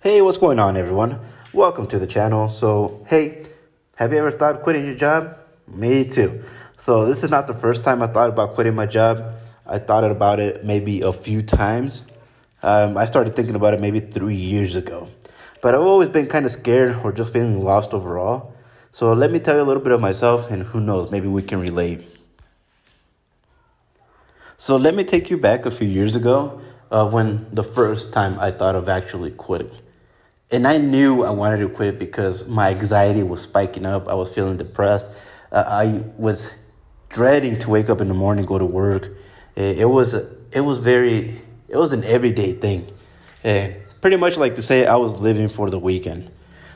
Hey, what's going on, everyone? Welcome to the channel. So, hey, have you ever thought of quitting your job? Me too. So, this is not the first time I thought about quitting my job. I thought about it maybe a few times. I started thinking about it maybe 3 years ago. But I've always been kind of scared or just feeling lost overall. So, let me tell you a little bit of myself, and who knows, maybe we can relate. So, let me take you back a few years ago when the first time I thought of actually quitting. And I knew I wanted to quit because my anxiety was spiking up. I was feeling depressed. I was dreading to wake up in the morning, go to work. It was an everyday thing. And pretty much like to say I was living for the weekend.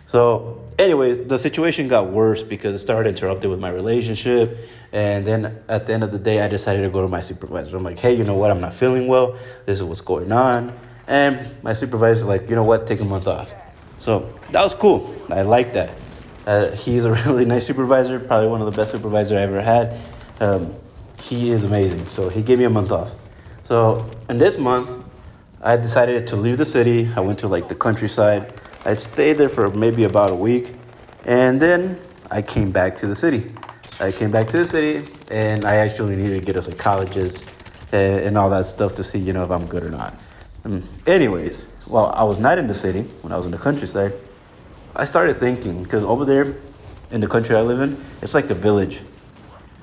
So, anyways, the situation got worse because it started interrupting with my relationship. And then at the end of the day, I decided to go to my supervisor. I'm like, hey, you know what? I'm not feeling well. This is what's going on. And my supervisor's like, you know what? Take a month off. So that was cool. I like that. He's a really nice supervisor, probably one of the best supervisors I ever had. He is amazing. So he gave me a month off. So in this month, I decided to leave the city. I went to like the countryside. I stayed there for maybe about a week. And then I came back to the city. And I actually needed to get a psychologist and all that stuff to see, if I'm good or not. Anyways, while I was not in the city, when I was in the countryside, I started thinking, because over there in the country I live in, it's like a village.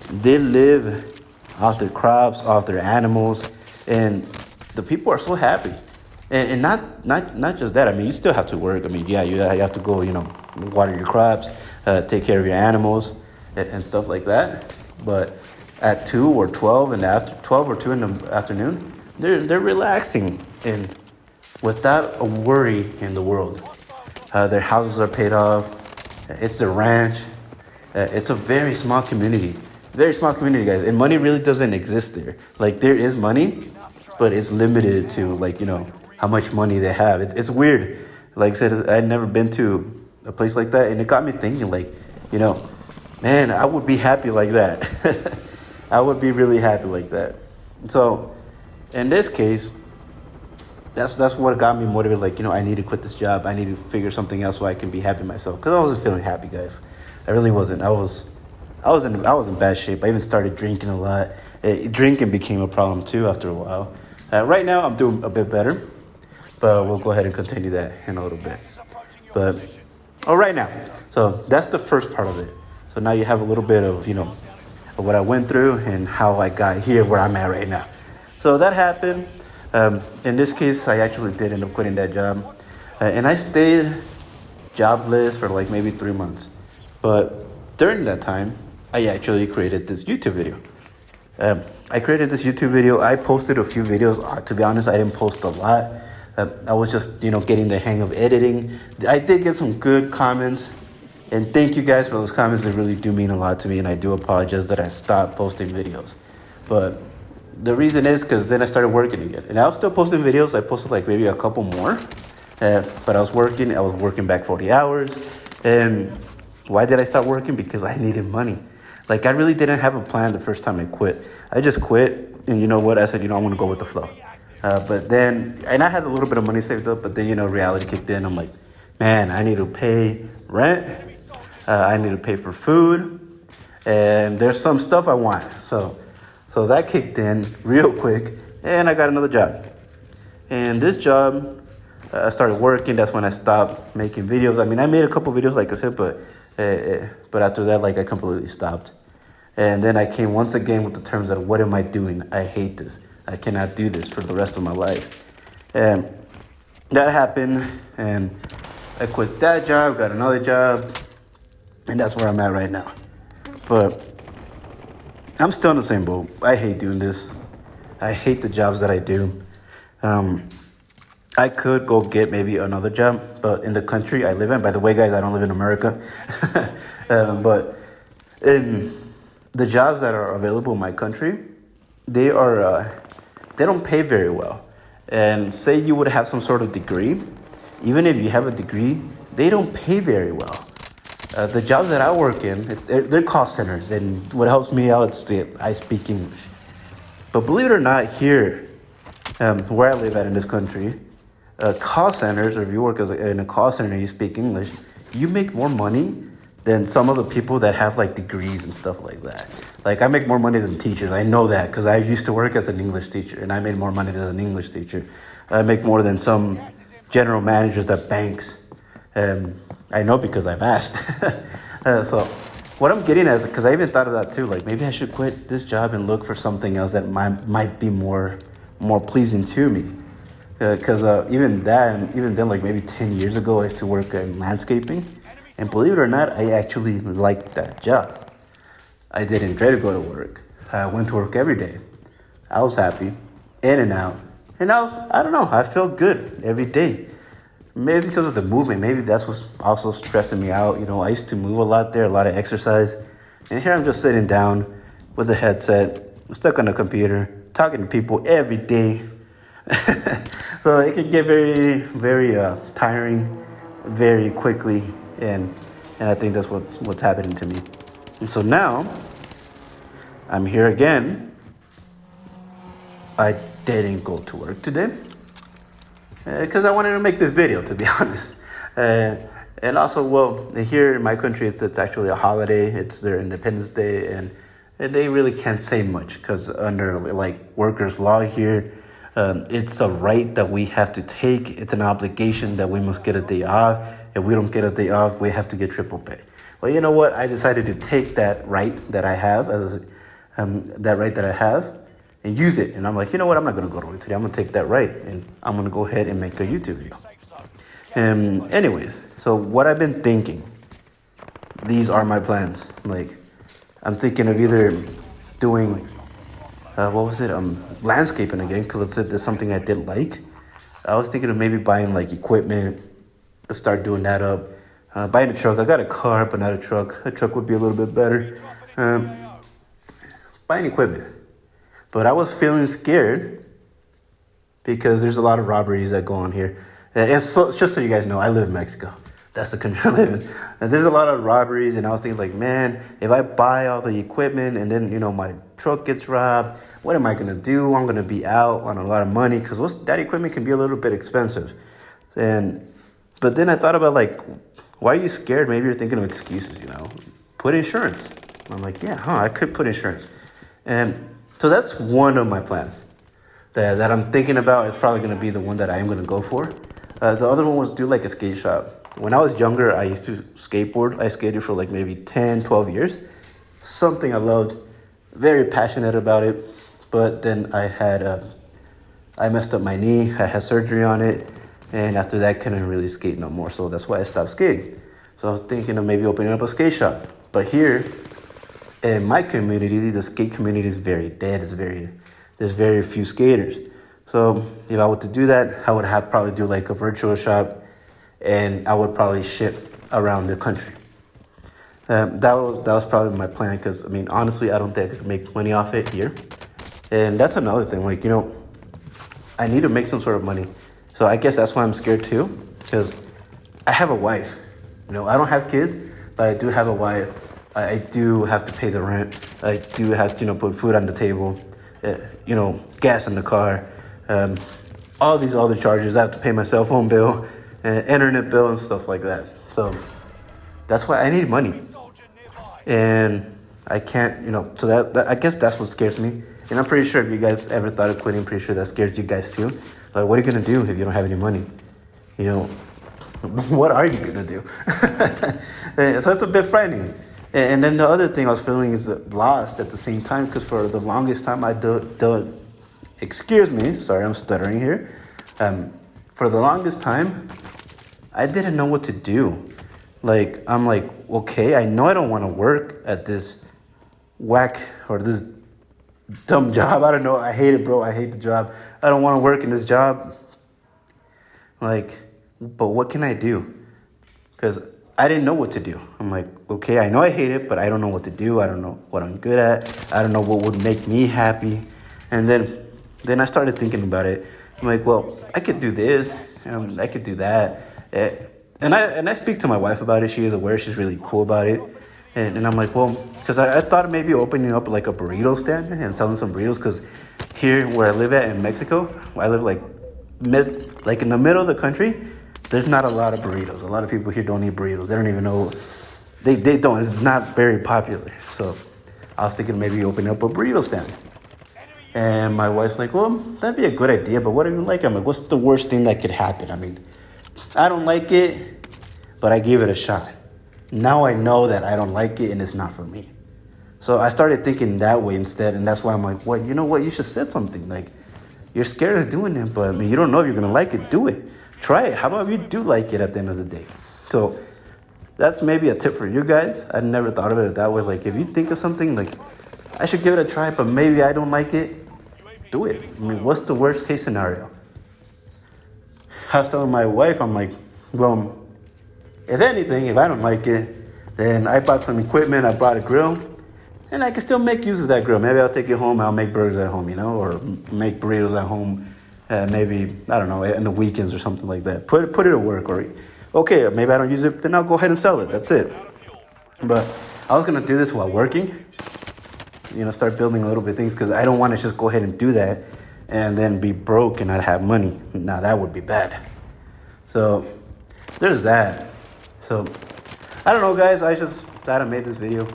They live off their crops, off their animals, and the people are so happy. And not just that. I mean, you still have to work. I mean, yeah, you have to go, water your crops, take care of your animals, and stuff like that. But at 2 or 12 in the after 12 or 2 in the afternoon, they're relaxing and without a worry in the world. Their houses are paid off. It's their ranch. It's a very small community. Very small community, guys. And money really doesn't exist there. Like, there is money, but it's limited to, how much money they have. It's weird. Like I said, I'd never been to a place like that. And it got me thinking, man, I would be happy like that. I would be really happy like that. So, in this case, that's what got me motivated. I need to quit this job. I need to figure something else so I can be happy myself. Because I wasn't feeling happy, guys. I really wasn't. I was in bad shape. I even started drinking a lot. Drinking became a problem too after a while. Right now, I'm doing a bit better, but we'll go ahead and continue that in a little bit. But right now, so that's the first part of it. So now you have a little bit of of what I went through and how I got here where I'm at right now. So that happened. In this case, I actually did end up quitting that job. And I stayed jobless for maybe 3 months. But during that time, I actually created this YouTube video. I posted a few videos. To be honest, I didn't post a lot. I was just, getting the hang of editing. I did get some good comments. And thank you guys for those comments. They really do mean a lot to me. And I do apologize that I stopped posting videos. But the reason is because then I started working again. And I was still posting videos. I posted maybe a couple more. But I was working back 40 hours. And why did I start working? Because I needed money. I really didn't have a plan the first time I quit. I just quit. And you know what? I said, I want to go with the flow. But then, and I had a little bit of money saved up. But then, reality kicked in. I'm like, man, I need to pay rent. I need to pay for food. And there's some stuff I want. So that kicked in real quick, and I got another job. And this job, I started working. That's when I stopped making videos. I mean, I made a couple videos, like I said, but after that, I completely stopped. And then I came once again with the terms that, what am I doing? I hate this. I cannot do this for the rest of my life. And that happened, and I quit that job, got another job, and that's where I'm at right now. But I'm still in the same boat. I hate doing this. I hate the jobs that I do. I could go get maybe another job, but in the country I live in, by the way, guys, I don't live in America. But in the jobs that are available in my country, they don't pay very well. And say you would have some sort of degree, even if you have a degree, they don't pay very well. The jobs that I work in, they're call centers, and what helps me out is that I speak English. But believe it or not, here, where I live at in this country, call centers, or if you work in a call center and you speak English, you make more money than some of the people that have like degrees and stuff like that. Like I make more money than teachers. I know that because I used to work as an English teacher and I made more money as an English teacher. I make more than some general managers at banks. I know because I've asked. So what I'm getting at is, because I even thought of that too, like maybe I should quit this job and look for something else that might be more pleasing to me. Because even then, like maybe 10 years ago, I used to work in landscaping. And believe it or not, I actually liked that job. I didn't try to go to work. I went to work every day. I was happy, in and out. And I don't know, I felt good every day. Maybe because of the movement, maybe that's what's also stressing me out. You know, I used to move a lot there, a lot of exercise. And here I'm just sitting down with a headset, stuck on a computer, talking to people every day. So it can get very, very tiring very quickly. And I think that's what's happening to me. And so now I'm here again. I didn't go to work today because I wanted to make this video, to be honest. And also, well, here in my country, it's actually a holiday. It's their Independence Day, and they really can't say much because under like workers' law here, it's a right that we have to take. It's an obligation that we must get a day off. If we don't get a day off, we have to get triple pay. Well, you know what? I decided to take that right that I have and use it. And I'm like, you know what? I'm not going to go to work today. I'm going to take that right, and I'm going to go ahead and make a YouTube video. Anyways, so what I've been thinking, these are my plans. Like, I'm thinking of either doing, landscaping again, because it's something I did like. I was thinking of maybe buying like equipment, start doing that up. Buying a truck. I got a car, but not a truck. A truck would be a little bit better. Buying equipment. But I was feeling scared because there's a lot of robberies that go on here. And so, just so you guys know, I live in Mexico. That's the country I live in. And there's a lot of robberies, and I was thinking like, man, if I buy all the equipment and then, you know, my truck gets robbed, what am I going to do? I'm going to be out on a lot of money because that equipment can be a little bit expensive. But then I thought about like, why are you scared? Maybe you're thinking of excuses, you know. Put insurance. I'm like, yeah, I could put insurance. And so that's one of my plans that I'm thinking about. It's probably going to be the one that I am going to go for. The other one was do like a skate shop. When I was younger, I used to skateboard. I skated for like maybe 10, 12 years. Something I loved, very passionate about it. But then I messed up my knee. I had surgery on it. And after that, couldn't really skate no more. So that's why I stopped skating. So I was thinking of maybe opening up a skate shop. But here in my community, the skate community is very dead. There's very few skaters. So if I were to do that, I would probably do like a virtual shop, and I would probably ship around the country. That was probably my plan because, I mean, honestly, I don't think I could make money off it here. And that's another thing. Like, you know, I need to make some sort of money. So I guess that's why I'm scared too, because I have a wife. You know, I don't have kids, but I do have a wife. I do have to pay the rent. I do have to, you know, put food on the table, you know, gas in the car, all these other charges. I have to pay my cell phone bill, internet bill, and stuff like that. So that's why I need money. And I can't, you know, so that I guess that's what scares me. And I'm pretty sure if you guys ever thought of quitting, I'm pretty sure that scares you guys too. Like, what are you going to do if you don't have any money? You know, what are you going to do? So it's a bit frightening. And then the other thing I was feeling is lost at the same time, because for the longest time excuse me, sorry, I'm stuttering here. For the longest time, I didn't know what to do. Like, I'm like, okay, I know I don't want to work at this whack or this dumb job. I don't know. I hate it, bro. I hate the job. I don't want to work in this job. Like, but what can I do? Because I didn't know what to do. I'm like, okay, I know I hate it, but I don't know what to do. I don't know what I'm good at. I don't know what would make me happy. And then I started thinking about it. I'm like, well, I could do this. I could do that. And I speak to my wife about it. She is aware. She's really cool about it. And I'm like, well, because I thought of maybe opening up like a burrito stand and selling some burritos. Because here where I live at in Mexico, I live like Like in the middle of the country, there's not a lot of burritos. A lot of people here don't eat burritos. They don't even know. They don't. It's not very popular. So I was thinking maybe open up a burrito stand. And my wife's like, well, that'd be a good idea, but what do you like? I'm like, what's the worst thing that could happen? I mean, I don't like it, but I gave it a shot. Now I know that I don't like it and it's not for me. So I started thinking that way instead, and that's why I'm like, what? You know what? You should say something. Like, you're scared of doing it, but I mean, you don't know if you're gonna like it. Do it. Try it. How about if you do like it at the end of the day? So that's maybe a tip for you guys. I never thought of it that way. Like, if you think of something, like, I should give it a try, but maybe I don't like it, do it. I mean, what's the worst case scenario? I was telling my wife, I'm like, well, if anything, if I don't like it, then I bought some equipment, I bought a grill, and I can still make use of that grill. Maybe I'll take it home, I'll make burgers at home, or make burritos at home, maybe, I don't know, in the weekends or something like that. Put it to work, or, okay, maybe I don't use it, then I'll go ahead and sell it, that's it. But I was gonna do this while working, start building a little bit of things, because I don't want to just go ahead and do that and then be broke and not have money. Now that would be bad. So there's that. So I don't know, guys. I just thought I made this video.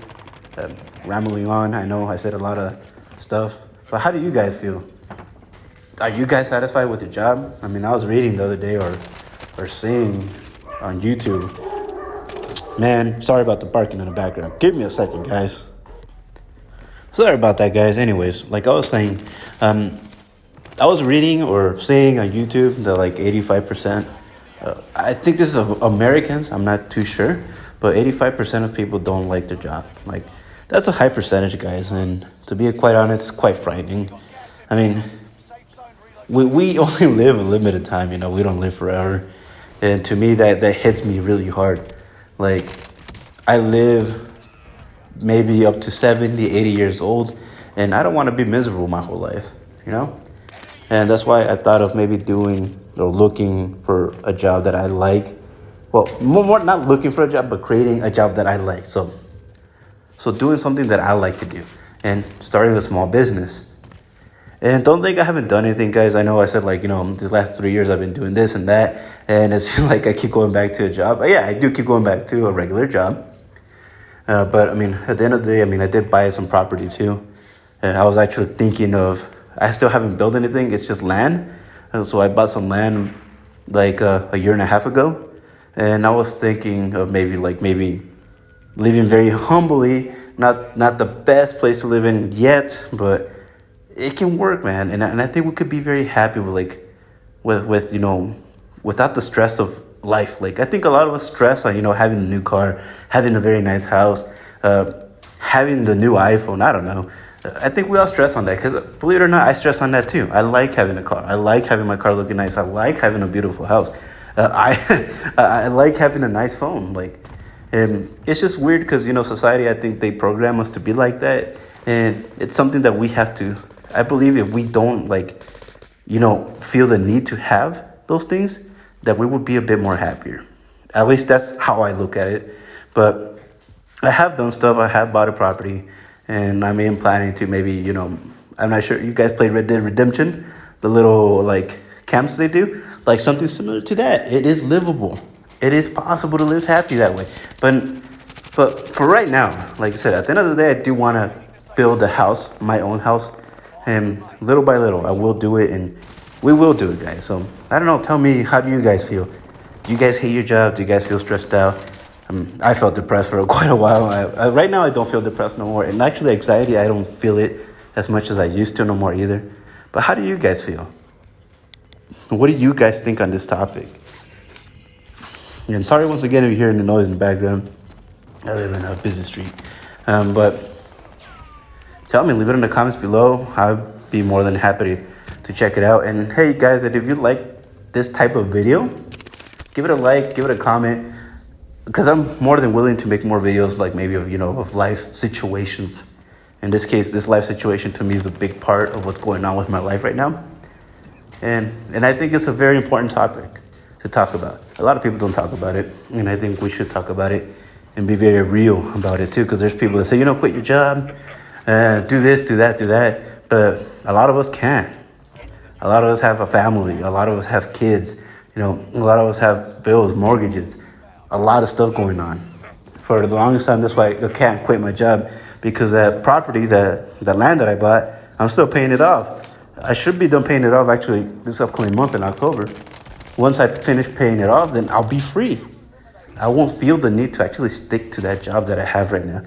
Rambling on. I know I said a lot of stuff, but how do you guys feel? Are you guys satisfied with your job? I mean, I was reading the other day or seeing on YouTube. Man, sorry about the barking in the background. Give me a second, guys. Sorry about that, guys. Anyways, like I was saying, I was reading or seeing on YouTube that like 85%, I think this is of Americans, I'm not too sure, but 85% of people don't like their job. Like, that's a high percentage, guys, and to be quite honest, it's quite frightening. I mean, we only live a limited time, we don't live forever, and to me, that hits me really hard. Like, I live maybe up to 70, 80 years old, and I don't want to be miserable my whole life, And that's why I thought of maybe doing or looking for a job that I like. Well, more not looking for a job, but creating a job that I like. So doing something that I like to do and starting a small business. And don't think I haven't done anything, guys. I know I said, these last 3 years I've been doing this and that. And it's like I keep going back to a job. But yeah, I do keep going back to a regular job. But, I mean, at the end of the day, I did buy some property too. And I was actually thinking of, I still haven't built anything. It's just land. And so I bought some land like a year and a half ago. And I was thinking of maybe living very humbly. Not the best place to live in yet, but it can work, man. And I think we could be very happy with without the stress of life. Like, I think a lot of us stress on, having a new car, having a very nice house, having the new iPhone. I don't know. I think we all stress on that because, believe it or not, I stress on that too. I like having a car. I like having my car looking nice. I like having a beautiful house. I like having a nice phone. And it's just weird because, society, I think they program us to be like that. And it's something that we have to, I believe if we don't, feel the need to have those things, that we would be a bit more happier. At least that's how I look at it. But I have done stuff. I have bought a property. And I am planning to maybe, I'm not sure. You guys played Red Dead Redemption? The little, camps they do? Something similar to that. It is livable. It is possible to live happy that way. But for right now, like I said, at the end of the day, I do want to build a house, my own house. And little by little, I will do it. And we will do it, guys. So, I don't know. Tell me, how do you guys feel? Do you guys hate your job? Do you guys feel stressed out? I felt depressed for quite a while. Right now, I don't feel depressed no more. And actually, anxiety, I don't feel it as much as I used to no more either. But how do you guys feel? What do you guys think on this topic? And sorry once again if you're hearing the noise in the background. I live in a busy street. But tell me, leave it in the comments below. I'd be more than happy to check it out. And hey, guys, if you like this type of video, give it a like, give it a comment. Because I'm more than willing to make more videos of life situations. In this case, this life situation to me is a big part of what's going on with my life right now. And I think it's a very important topic to talk about. A lot of people don't talk about it. And I think we should talk about it and be very real about it too. Because there's people that say, quit your job, do this, do that, do that. But a lot of us can't. A lot of us have a family. A lot of us have kids. You know, a lot of us have bills, mortgages, a lot of stuff going on. For the longest time, that's why I can't quit my job, because that property, that land that I bought, I'm still paying it off. I should be done paying it off actually this upcoming month in October. Once I finish paying it off, then I'll be free. I won't feel the need to actually stick to that job that I have right now.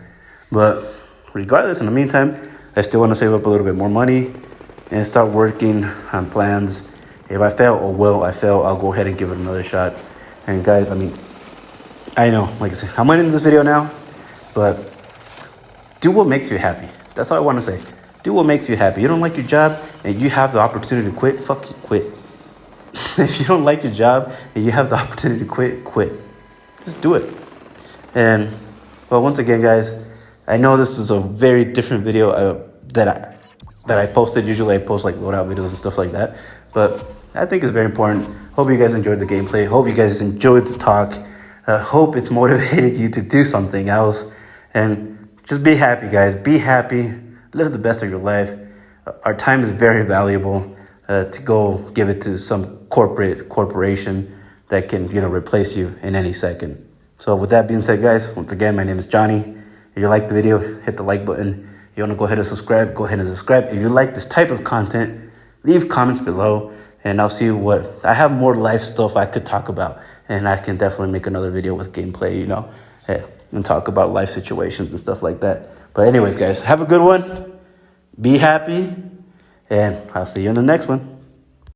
But regardless, in the meantime, I still want to save up a little bit more money and start working on plans. If I fail, oh well, I fail, I'll go ahead and give it another shot. And guys, I mean, I know, like I said, I'm ending this video now, but do what makes you happy. That's all I want to say. Do what makes you happy. You don't like your job and you have the opportunity to quit, fuck you, quit. If you don't like your job and you have the opportunity to quit, quit. Just do it. And, well, once again, guys, I know this is a very different video that I posted. Usually I post like loadout videos and stuff like that. But I think it's very important. Hope you guys enjoyed the gameplay. Hope you guys enjoyed the talk. Hope it's motivated you to do something else. And just be happy, guys. Be happy. Live the best of your life. Our time is very valuable to go give it to some corporation that can, replace you in any second. So with that being said, guys, once again, my name is Johnny. If you like the video, hit the like button. If you want to go ahead and subscribe, go ahead and subscribe. If you like this type of content, leave comments below, and I'll see what I have more life stuff I could talk about, and I can definitely make another video with gameplay, and talk about life situations and stuff like that. But anyways, guys, have a good one. Be happy, and I'll see you in the next one.